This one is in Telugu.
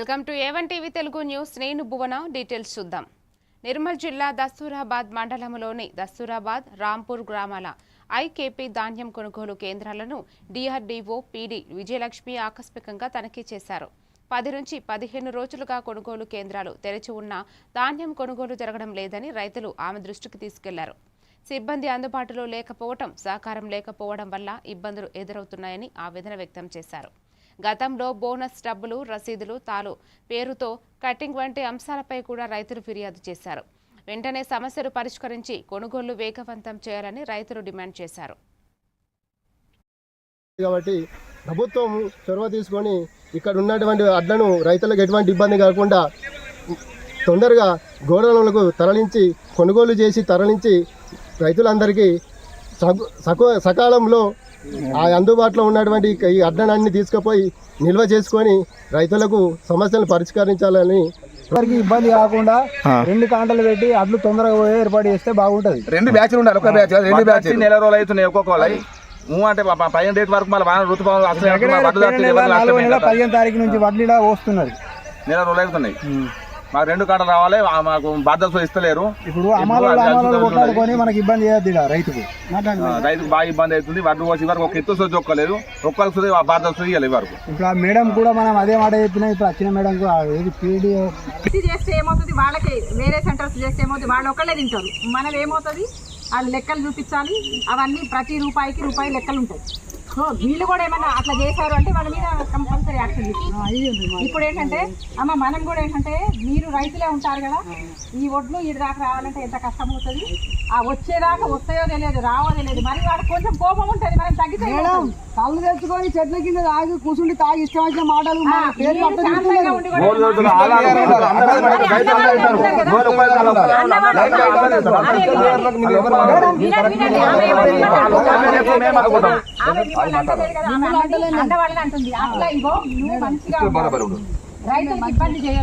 Welcome to A1 TV Telugu news. నేను భువన. డీటెయిల్స్ చూద్దాం. నిర్మల్ జిల్లా దస్తూరాబాద్ మండలంలోని దస్తూరాబాద్, రాంపూర్ గ్రామాల ఐకేపీ ధాన్యం కొనుగోలు కేంద్రాలను DRDO PD విజయలక్ష్మి ఆకస్మికంగా తనిఖీ చేశారు. 10 నుంచి 15 రోజులుగా కొనుగోలు కేంద్రాలు తెరిచి ఉన్నా ధాన్యం కొనుగోలు జరగడం లేదని రైతులు ఆమె దృష్టికి తీసుకెళ్లారు. సిబ్బంది అందుబాటులో లేకపోవడం, సహకారం లేకపోవడం వల్ల ఇబ్బందులు ఎదురవుతున్నాయని ఆవేదన వ్యక్తం చేశారు. గతంలో బోనస్ డబ్బులు, రసీదులు, తాలు పేరుతో కటింగ్ వంటి అంశాలపై కూడా రైతులు ఫిర్యాదు చేశారు. వెంటనే సమస్యలు పరిష్కరించి కొనుగోళ్లు వేగవంతం చేయాలని రైతులు డిమాండ్ చేశారు. కాబట్టి ప్రభుత్వం చొరవ తీసుకొని ఇక్కడ ఉన్నటువంటి అడ్లను రైతులకు ఎటువంటి ఇబ్బంది కాకుండా తొందరగా గోడౌన్లకు తరలించి కొనుగోలు చేసి తరలించి రైతులందరికీ సకాలంలో ఆ అందుబాటులో ఉన్నటువంటి ఈ అడ్డనాన్ని తీసుకుపోయి నిల్వ చేసుకొని రైతులకు సమస్యలను పరిష్కరించాలని, ఎవరికి ఇబ్బంది కాకుండా 2 కాంటలు పెట్టి అడ్లు తొందరగా పోయి ఏర్పాటు చేస్తే బాగుంటది. 2 బ్యాచ్లు ఉండాలి. ఒక బ్యాచ్ 2 బ్యాచ్ నెల రోజులు అవుతున్నాయి. ఒక్కొక్క అంటే 15 డేట్ వరకు మళ్ళీ ఋతుపవనాలు 15 తారీఖు నుంచి వడ్లు వస్తున్నది. నెల రోజులు అవుతున్నాయి. మాకు 2 కాంటలు రావాలి. మాకు బాధ్యత ఇస్తలేరు. ఇప్పుడు అమలు కొట్లాడుకొని మనకి ఇబ్బంది చేయద్దు. రైతుకు బాగా ఇబ్బంది అవుతుంది. వడ్లు పోసి వరకు ఒక ఎత్తు సొచ్చు ఒక్కలేదు. ఒక్కరికి బాధ్యత ఇవ్వాలి వరకు. ఇప్పుడు ఆ మేడం కూడా మనం అదే మాట చెప్పినా, ఇప్పుడు వచ్చిన మేడం చేస్తే ఏమవుతుంది, వాళ్ళకి వేరే సెంటర్స్ చేస్తే ఏమవుతుంది, వాళ్ళు ఒక్కళ్ళే తింటారు. మనం ఏమవుతుంది, వాళ్ళు లెక్కలు చూపించాలి. అవన్నీ ప్రతి రూపాయికి రూపాయి లెక్కలు ఉంటాయి. సో వీళ్ళు కూడా ఏమన్నా అట్లా చేశారు అంటే వాళ్ళ మీద కంపల్సరీ యాక్షన్. ఇప్పుడు ఏంటంటే మనం కూడా ఏంటంటే, మీరు రైతులే ఉంటారు కదా, ఈ ఒడ్లు ఈ దాకా రావాలంటే ఎంత కష్టం అవుతుంది. ఆ వచ్చేదాకా వస్తాయో తెలియదు, రావో తెలియదు. మరి వాళ్ళకి కొంచెం కోపం ఉంటుంది. మనం తగ్గితే కళ్ళు తెచ్చుకొని చెట్ల కింద తాగి కూర్చుండి తాగి ఇష్టం వచ్చిన మాటలు అంటుంది. అట్లా ఇగో నువ్వు మంచిగా రైతులకు ఇబ్బంది చేయొద్దు.